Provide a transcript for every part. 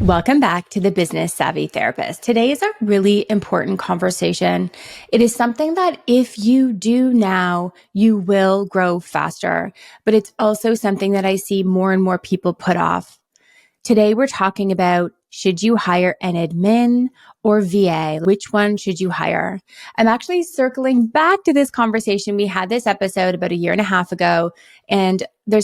Welcome back to the Business Savvy Therapist. Today is a really important conversation. It is something that if you do now, you will grow faster, but it's also something that I see more and more people put off. Today, we're talking about, should you hire an admin or VA? Which one should you hire? I'm actually circling back to this conversation. We had this episode about a year and a half ago, and I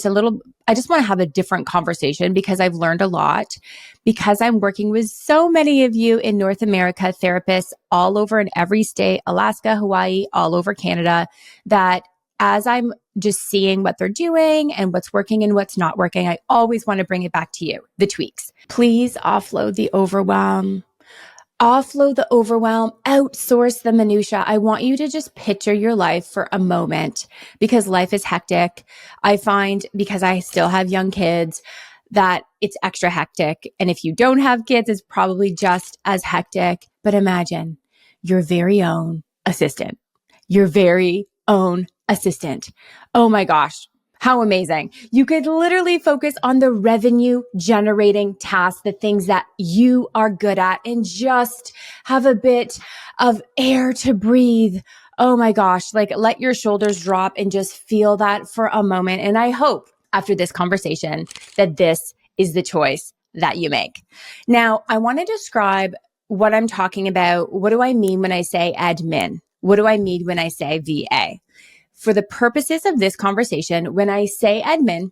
just want to have a different conversation because I've learned a lot. Because I'm working with so many of you in North America, therapists all over in every state, Alaska, Hawaii, all over Canada, that as I'm just seeing what they're doing and what's working and what's not working, I always want to bring it back to you, the tweaks. Please offload the overwhelm. Offload the overwhelm, outsource the minutia. I want you to just picture your life for a moment because life is hectic. I find, because I still have young kids, that it's extra hectic. And if you don't have kids, it's probably just as hectic. But imagine your very own assistant, your very own assistant. Oh my gosh. How amazing. You could literally focus on the revenue generating tasks, the things that you are good at, and just have a bit of air to breathe. Oh my gosh. Like, let your shoulders drop and just feel that for a moment. And I hope after this conversation that this is the choice that you make. Now, I want to describe what I'm talking about. What do I mean when I say admin? What do I mean when I say VA? For the purposes of this conversation, when I say admin,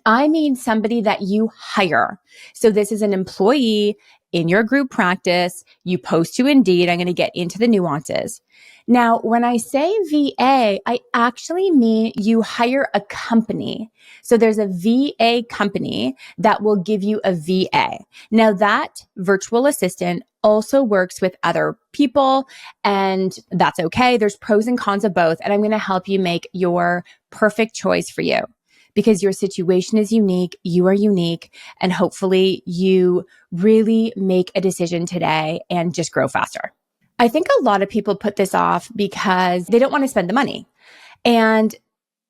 I mean somebody that you hire. So this is an employee in your group practice. You post to Indeed. I'm going to get into the nuances. Now, when I say VA, I actually mean you hire a company. So there's a VA company that will give you a VA. Now, that virtual assistant also works with other people, and that's okay. There's pros and cons of both, and I'm going to help you make your perfect choice for you because your situation is unique, you are unique, and hopefully you really make a decision today and just grow faster. I think a lot of people put this off because they don't want to spend the money. And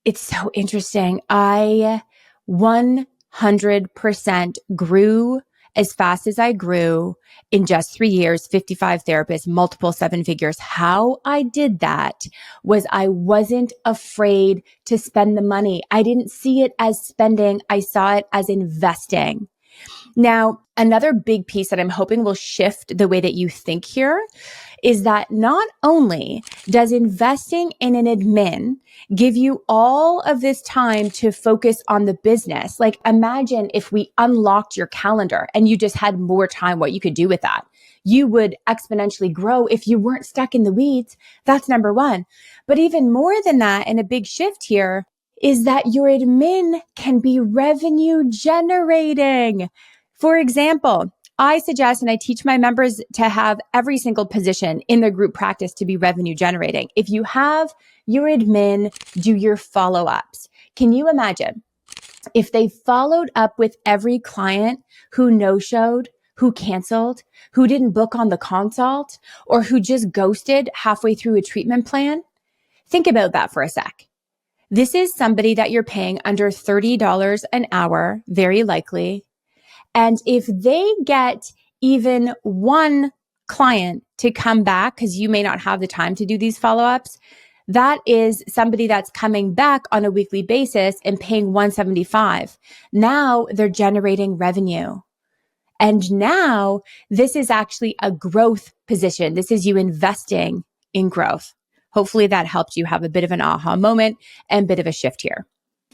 it's so interesting. I 100% grew as fast as I grew in just 3 years, 55 therapists, multiple 7 figures. How I did that was I wasn't afraid to spend the money. I didn't see it as spending. I saw it as investing. Now, another big piece that I'm hoping will shift the way that you think here is that not only does investing in an admin give you all of this time to focus on the business, like imagine if we unlocked your calendar and you just had more time, what you could do with that. You would exponentially grow if you weren't stuck in the weeds. That's number one. But even more than that, and a big shift here, is that your admin can be revenue generating. For example, I suggest and I teach my members to have every single position in their group practice to be revenue generating. If you have your admin do your follow-ups, can you imagine if they followed up with every client who no-showed, who canceled, who didn't book on the consult, or who just ghosted halfway through a treatment plan? Think about that for a sec. This is somebody that you're paying under $30 an hour, very likely. And if they get even one client to come back, because you may not have the time to do these follow-ups, that is somebody that's coming back on a weekly basis and paying $175. Now they're generating revenue. And now this is actually a growth position. This is you investing in growth. Hopefully that helped you have a bit of an aha moment and a bit of a shift here.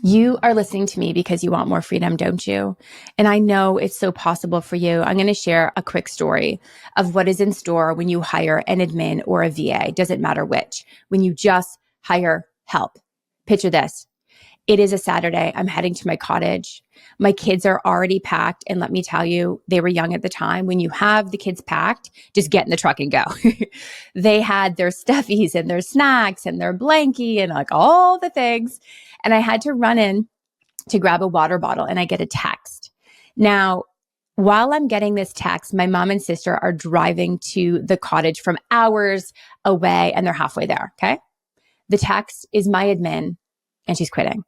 You are listening to me because you want more freedom, don't you? And I know it's so possible for you. I'm going to share a quick story of what is in store when you hire an admin or a VA. Doesn't matter which. When you just hire help. Picture this. It is a Saturday. I'm heading to my cottage. My kids are already packed. And let me tell you, they were young at the time. When you have the kids packed, just get in the truck and go. They had their stuffies and their snacks and their blankie and like all the things. And I had to run in to grab a water bottle and I get a text. Now, while I'm getting this text, my mom and sister are driving to the cottage from hours away and they're halfway there. Okay. The text is my admin and she's quitting.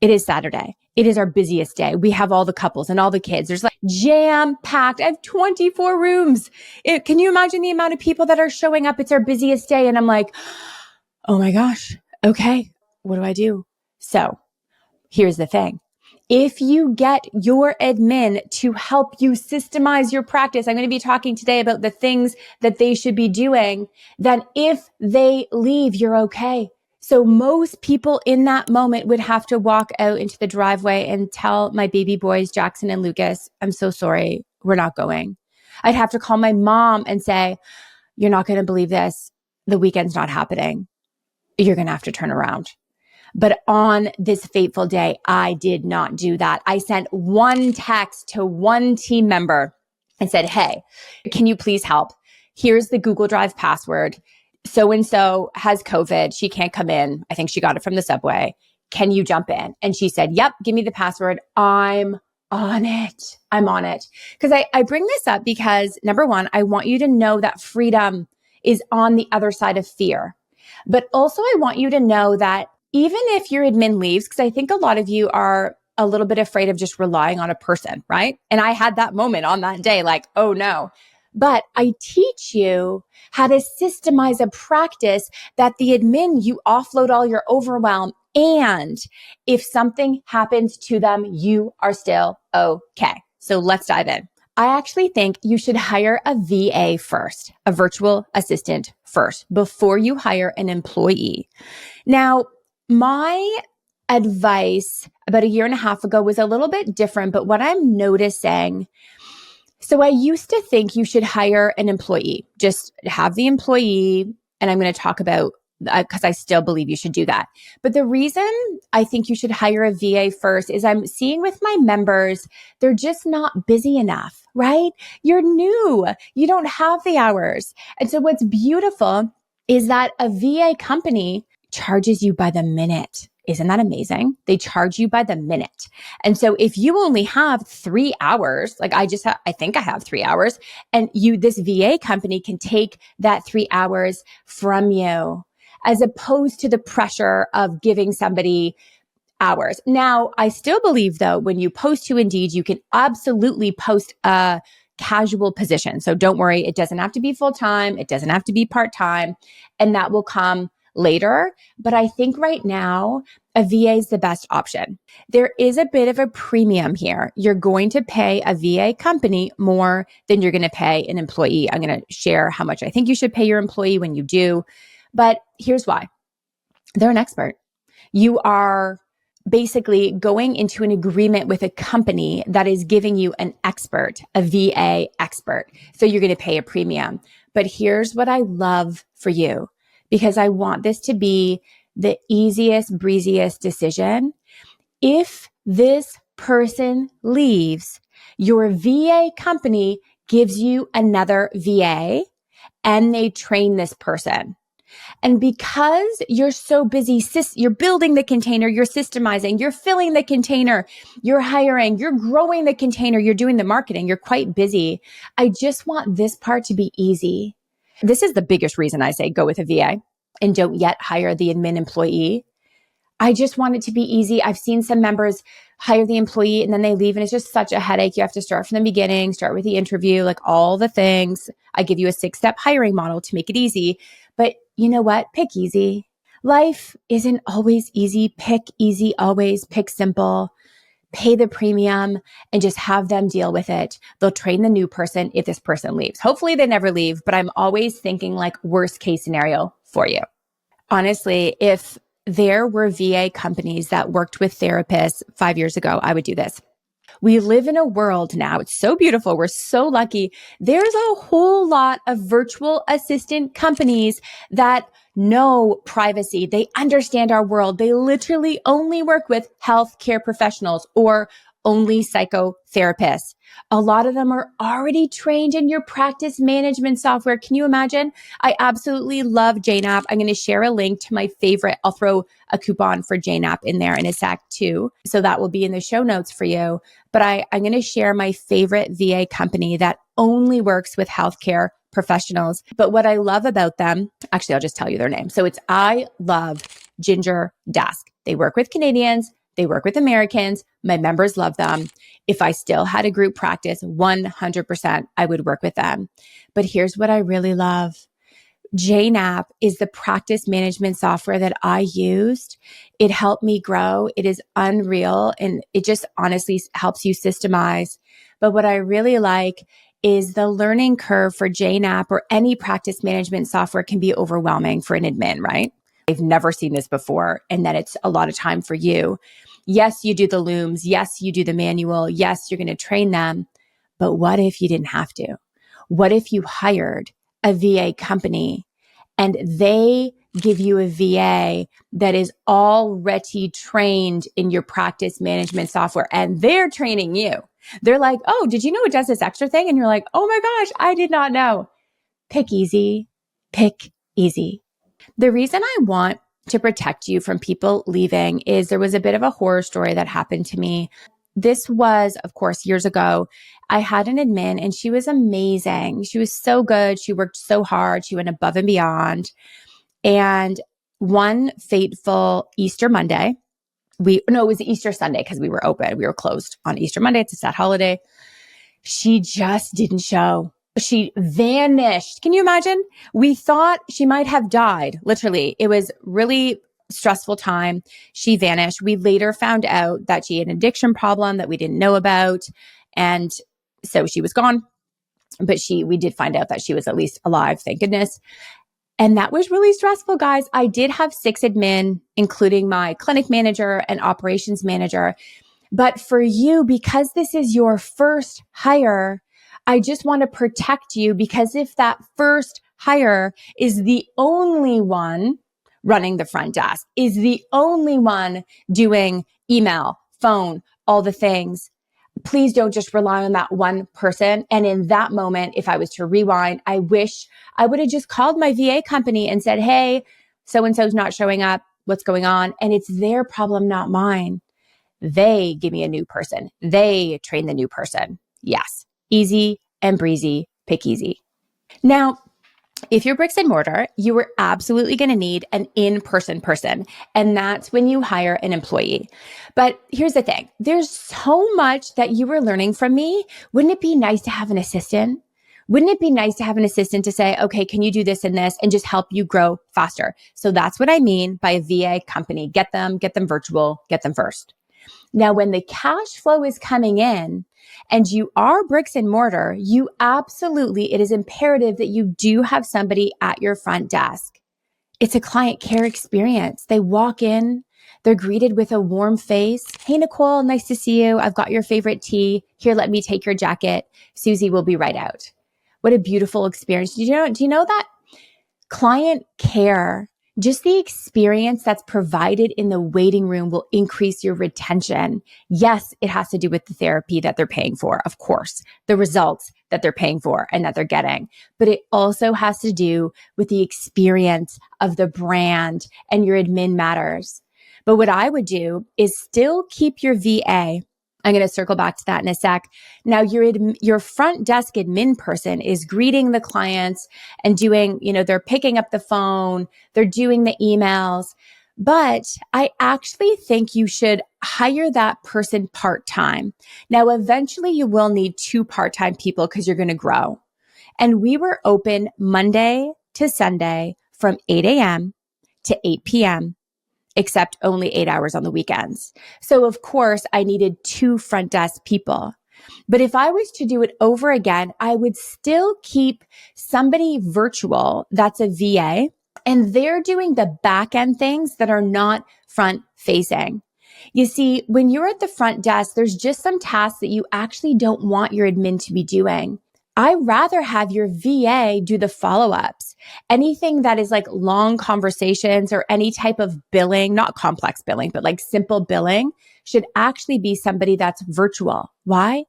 It is Saturday. It is our busiest day. We have all the couples and all the kids. There's like jam packed. I have 24 rooms. Can you imagine the amount of people that are showing up? It's our busiest day. And I'm like, oh my gosh. Okay. What do I do? So here's the thing. If you get your admin to help you systemize your practice, I'm going to be talking today about the things that they should be doing, then if they leave, you're okay. So most people in that moment would have to walk out into the driveway and tell my baby boys, Jackson and Lucas, I'm so sorry, we're not going. I'd have to call my mom and say, you're not going to believe this. The weekend's not happening. You're going to have to turn around. But on this fateful day, I did not do that. I sent one text to one team member and said, hey, can you please help? Here's the Google Drive password. So-and-so has COVID. She can't come in. I think she got it from the subway. Can you jump in? And she said, yep, give me the password. I'm on it. I'm on it. Because I bring this up because number one, I want you to know that freedom is on the other side of fear. But also I want you to know that even if your admin leaves, because I think a lot of you are a little bit afraid of just relying on a person, right? And I had that moment on that day, like, oh no. But I teach you how to systemize a practice that the admin, you offload all your overwhelm. And if something happens to them, you are still okay. So let's dive in. I actually think you should hire a VA first, a virtual assistant first, before you hire an employee. Now, my advice about a year and a half ago was a little bit different, but what I'm noticing, so I used to think you should hire an employee, just have the employee, and I'm going to talk about because I still believe you should do that. But the reason I think you should hire a VA first is I'm seeing with my members, they're just not busy enough, right? You're new. You don't have the hours. And so what's beautiful is that a VA company charges you by the minute. Isn't that amazing? They charge you by the minute. And so if you only have 3 hours, like I think I have 3 hours, and this VA company can take that 3 hours from you, as opposed to the pressure of giving somebody hours. Now, I still believe though, when you post to Indeed, you can absolutely post a casual position. So don't worry. It doesn't have to be full-time. It doesn't have to be part-time, and that will come later. But I think right now, a VA is the best option. There is a bit of a premium here. You're going to pay a VA company more than you're going to pay an employee. I'm going to share how much I think you should pay your employee when you do. But here's why. They're an expert. You are basically going into an agreement with a company that is giving you an expert, a VA expert. So you're going to pay a premium. But here's what I love for you, because I want this to be the easiest, breeziest decision. If this person leaves, your VA company gives you another VA and they train this person. And because you're so busy, you're building the container, you're systemizing, you're filling the container, you're hiring, you're growing the container, you're doing the marketing, you're quite busy. I just want this part to be easy. This is the biggest reason I say go with a VA and don't yet hire the admin employee. I just want it to be easy. I've seen some members hire the employee and then they leave and it's just such a headache. You have to start from the beginning, start with the interview, like all the things. I give you a 6-step hiring model to make it easy. But you know what? Pick easy. Life isn't always easy. Pick easy always. Pick simple. Pay the premium and just have them deal with it. They'll train the new person if this person leaves. Hopefully they never leave, but I'm always thinking like worst case scenario for you. Honestly, if there were VA companies that worked with therapists 5 years ago, I would do this. We live in a world now. It's so beautiful. We're so lucky. There's a whole lot of virtual assistant companies that know privacy. They understand our world. They literally only work with healthcare professionals or only psychotherapists. A lot of them are already trained in your practice management software. Can you imagine? I absolutely love JNAP. I'm going to share a link to my favorite. I'll throw a coupon for JNAP in there in a sec too. So that will be in the show notes for you. But I'm going to share my favorite VA company that only works with healthcare professionals. But what I love about them, actually, I'll just tell you their name. So it's I Love Ginger Desk. They work with Canadians. They work with Americans. My members love them. If I still had a group practice, 100% I would work with them. But here's what I really love. JNAP is the practice management software that I used. It helped me grow. It is unreal. And it just honestly helps you systemize. But what I really like is the learning curve for JNAP or any practice management software can be overwhelming for an admin, right? They've never seen this before. And then it's a lot of time for you. Yes, you do the looms. Yes, you do the manual. Yes, you're going to train them. But what if you didn't have to? What if you hired a VA company and they give you a VA that is already trained in your practice management software and they're training you? They're like, oh, did you know it does this extra thing? And you're like, oh my gosh, I did not know. Pick easy, pick easy. The reason I want to protect you from people leaving is there was a bit of a horror story that happened to me. This was, of course, years ago. I had an admin and she was amazing. She was so good. She worked so hard. She went above and beyond. And one fateful Easter Monday, it was Easter Sunday because we were open. We were closed on Easter Monday. It's a sad holiday. She just didn't show. She vanished. Can you imagine? We thought she might have died. Literally, it was really stressful time. She vanished. We later found out that she had an addiction problem that we didn't know about. And so she was gone. But we did find out that she was at least alive. Thank goodness. And that was really stressful, guys. I did have 6 admin, including my clinic manager and operations manager. But for you, because this is your first hire, I just want to protect you, because if that first hire is the only one running the front desk, is the only one doing email, phone, all the things, please don't just rely on that one person. And in that moment, if I was to rewind, I wish I would have just called my VA company and said, hey, so-and-so's not showing up. What's going on? And it's their problem, not mine. They give me a new person. They train the new person. Yes. Easy and breezy. Pick easy. Now, if you're bricks and mortar, you are absolutely going to need an in-person person. And that's when you hire an employee. But here's the thing. There's so much that you are learning from me. Wouldn't it be nice to have an assistant? Wouldn't it be nice to have an assistant to say, okay, can you do this and this and just help you grow faster? So that's what I mean by a VA company. Get them virtual, get them first. Now, when the cash flow is coming in and you are bricks and mortar, it is imperative that you do have somebody at your front desk. It's a client care experience. They walk in, they're greeted with a warm face. Hey, Nicole, nice to see you. I've got your favorite tea. Here, let me take your jacket. Susie will be right out. What a beautiful experience. Do you know that client care, just the experience that's provided in the waiting room, will increase your retention? Yes, it has to do with the therapy that they're paying for, of course, the results that they're paying for and that they're getting. But it also has to do with the experience of the brand, and your admin matters. But what I would do is still keep your VA. I'm going to circle back to that in a sec. Now, your front desk admin person is greeting the clients and doing, they're picking up the phone, they're doing the emails. But I actually think you should hire that person part-time. Now, eventually you will need 2 part-time people because you're going to grow. And we were open Monday to Sunday from 8 a.m. to 8 p.m. except only 8 hours on the weekends. So of course I needed 2 front desk people. But if I was to do it over again, I would still keep somebody virtual that's a VA, and they're doing the back end things that are not front facing. You see, when you're at the front desk, there's just some tasks that you actually don't want your admin to be doing. I rather have your VA do the follow-ups. Anything that is like long conversations or any type of billing, not complex billing, but like simple billing, should actually be somebody that's virtual. Why?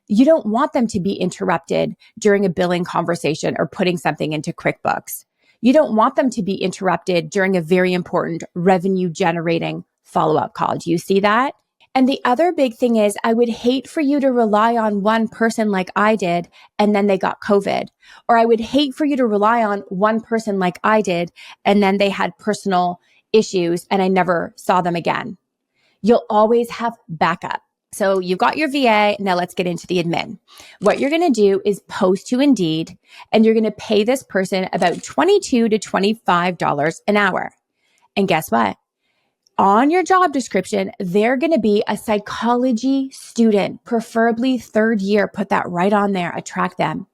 You don't want them to be interrupted during a billing conversation or putting something into QuickBooks. You don't want them to be interrupted during a very important revenue generating follow-up call. Do you see that? And the other big thing is, I would hate for you to rely on one person like I did, and then they got COVID. Or I would hate for you to rely on one person like I did, and then they had personal issues and I never saw them again. you'll always have backup. So you've got your VA. Now let's get into the admin. What you're going to do is post to Indeed, and you're going to pay this person about $22 to $25 an hour. And guess what? On your job description, they're going to be a psychology student, preferably third year. Put that right on there. Attract them.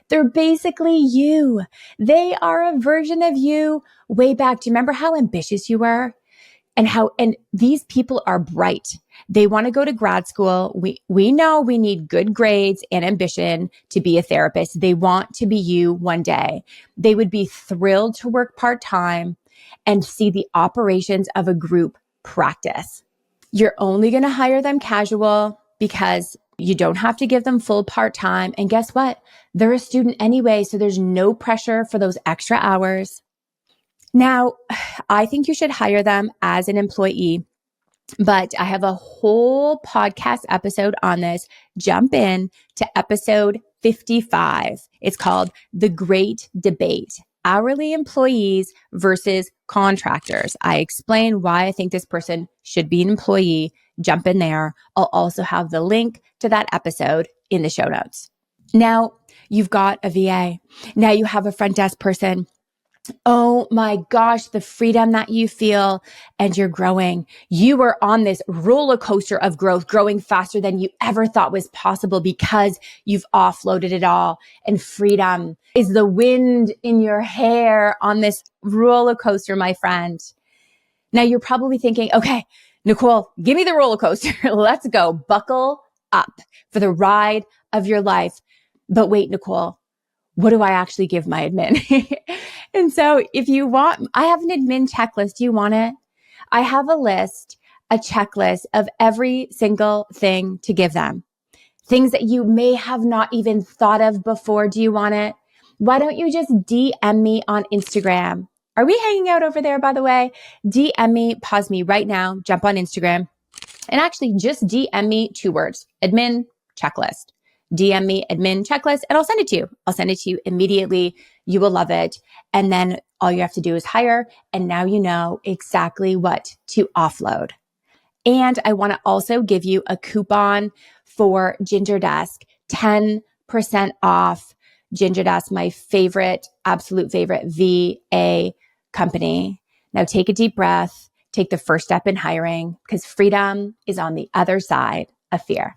They're basically you. They are a version of you way back. Do you remember how ambitious you were? And these people are bright. They want to go to grad school. We know we need good grades and ambition to be a therapist. They want to be you one day. They would be thrilled to work part-time and see the operations of a group practice. You're only going to hire them casual because you don't have to give them full part-time. And guess what? They're a student anyway, so there's no pressure for those extra hours. Now, I think you should hire them as an employee, but I have a whole podcast episode on this. Jump in to episode 55. It's called The Great Debate: Hourly Employees versus Contractors. I explain why I think this person should be an employee. Jump in there. I'll also have the link to that episode in the show notes. Now, you've got a VA. Now you have a front desk person. Oh my gosh, the freedom that you feel, and you're growing. You are on this roller coaster of growth, growing faster than you ever thought was possible because you've offloaded it all. And freedom is the wind in your hair on this roller coaster, my friend. Now you're probably thinking, okay, Nicole, give me the roller coaster. Let's go. Buckle up for the ride of your life. But wait, Nicole, what do I actually give my admin? And so if you want, I have an admin checklist. Do you want it? I have a list, a checklist of every single thing to give them. Things that you may have not even thought of before. Do you want it? Why don't you just DM me on Instagram? Are we hanging out over there, by the way? DM me, pause me right now, jump on Instagram, and actually just DM me 2 words, admin checklist. DM me admin checklist, and I'll send it to you. I'll send it to you immediately. You will love it. And then all you have to do is hire. And now you know exactly what to offload. And I want to also give you a coupon for Ginger Desk, 10% off. Ginger Desk, my favorite, absolute favorite VA company. Now take a deep breath. Take the first step in hiring, because freedom is on the other side of fear.